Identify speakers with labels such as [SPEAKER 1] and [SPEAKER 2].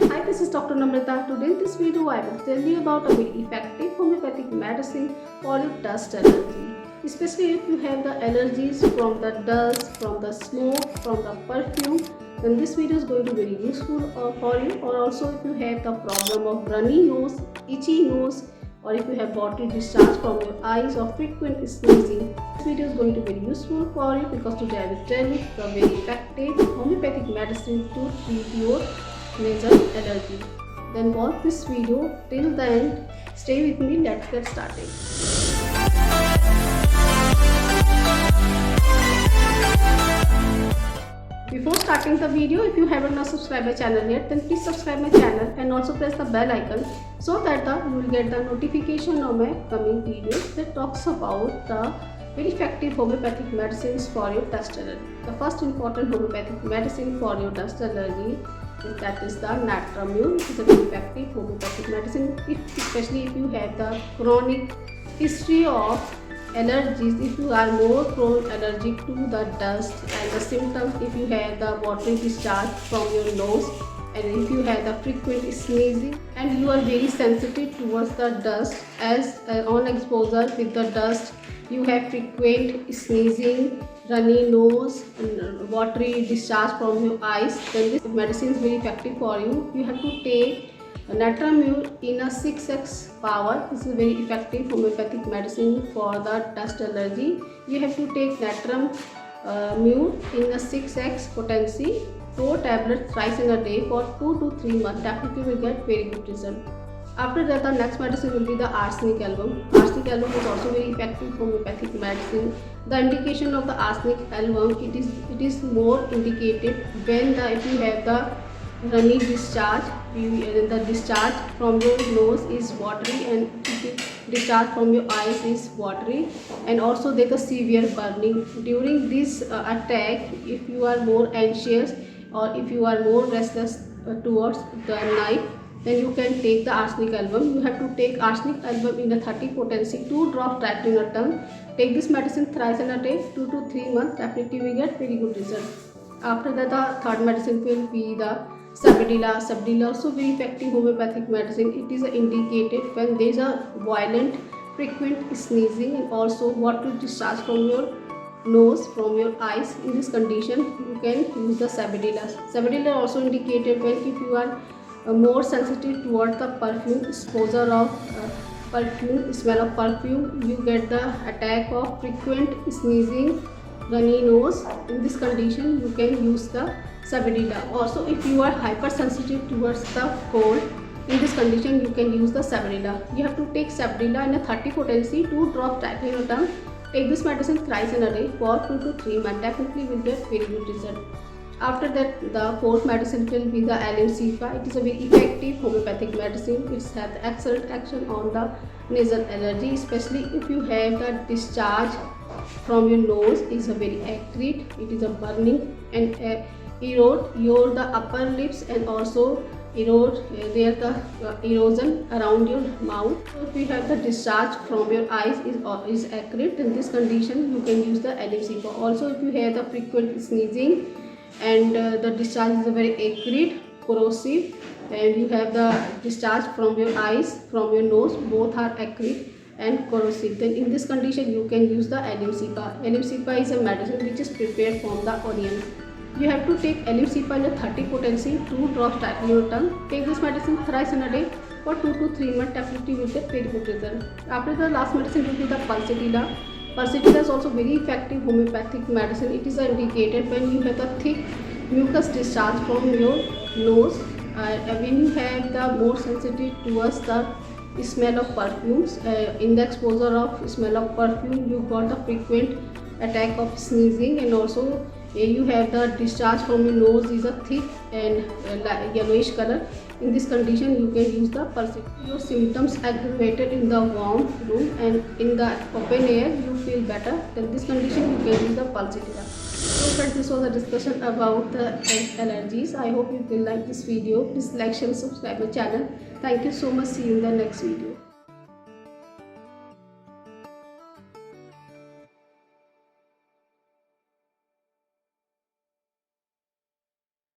[SPEAKER 1] Hi, this is Dr. Namrata. Today in this video, I will tell you about a very effective homeopathic medicine for your dust allergy. Especially if you have the allergies from the dust, from the smoke, from the perfume, then this video is going to be very useful for you. Or also if you have the problem of runny nose, itchy nose, or if you have watery discharge from your eyes or frequent sneezing, this video is going to be very useful for you because today I will tell you the very effective homeopathic medicine to treat your nasal allergy. Then watch this video till the end. Stay with me. Let's get started. Before starting the video, if you haven't not subscribed my channel yet, then please subscribe my channel and also press the bell icon so that you will get the notification of my coming videos that talks about the very effective homeopathic medicines for your dust allergy. The first important homeopathic medicine for your dust allergy, that is the Natramune. It is a very effective homeopathic medicine, especially if you have the chronic history of allergies, if you are more prone allergic to the dust, and the symptoms, if you have the watery discharge from your nose, and if you have the frequent sneezing, and you are very sensitive towards the dust, as on exposure with the dust you have frequent sneezing, runny nose, and watery discharge from your eyes, then this medicine is very effective for you. You have to take Natramune in a 6x power. This is a very effective homeopathic medicine for the dust allergy. You have to take Natramune in a 6x potency, 4 tablets thrice in a day for 2 to 3 months. Definitely will get very good result. After that, the next medicine will be the arsenic album. Arsenic album is also very effective homeopathic medicine. The indication of the arsenic album, it is more indicated when if you have the runny discharge, the discharge from your nose is watery, and discharge from your eyes is watery, and also there is severe burning. During this attack, if you are more anxious or if you are more restless towards the night, then you can take the arsenic album. You have to take arsenic album in a 30 potency, 2 drops directly in your tongue. Take this medicine thrice in a day, 2 to 3 months. Definitely we get very good result. After that, the third medicine will be the Sabedila. Sabedila also very effective homeopathic medicine. It is indicated when there is a violent, frequent sneezing and also water discharge from your nose, from your eyes. In this condition, you can use the Sabedila. Sabedila also indicated when if you are more sensitive towards the perfume, exposure of perfume, smell of perfume, you get the attack of frequent sneezing, runny nose. In this condition, you can use the Sabedila. Also, if you are hypersensitive towards the cold, in this condition you can use the Sabedila. You have to take Sabedila in a 30 potency, 2 drops directly in your tongue. Take this medicine thrice in a day for 2 to 3 months. Definitely will get very good result. After that, the fourth medicine will be the Alemsipha. It is a very effective homeopathic medicine. It has excellent action on the nasal allergy, especially if you have the discharge from your nose is a very acrid. It is a burning and erode your the upper lips, and also erode there the erosion around your mouth. So if you have the discharge from your eyes is acrid, in this condition you can use the Alemsipha. Also, if you have the frequent sneezing and the discharge is a very acrid, corrosive, and you have the discharge from your eyes, from your nose, both are acrid and corrosive, then in this condition you can use the Alemsipha. Alemsipha is a medicine which is prepared from the onion. You have to take Alemsipha in a 30 potency, 2 drops directly in your tongue. Take this medicine thrice in a day for 2 to 3 months. Definitely will get very good result. After the last medicine will be the Pulsatilla. Pulsatilla is also very effective homeopathic medicine. It is indicated when you have the thick mucus discharge from your nose, when you have the more sensitive towards the smell of perfumes. In the exposure of smell of perfume, you got the frequent attack of sneezing, and also you have the discharge from your nose is a thick and yellowish color. In this condition, you can use the Pulsatilla. Your symptoms aggravated in the warm room and in the open air, you feel better. In this condition, you can use the Pulsatilla. So friends, this was a discussion about the allergies. I hope you will like this video. Please like, share, subscribe my channel. Thank you so much. See you in the next video.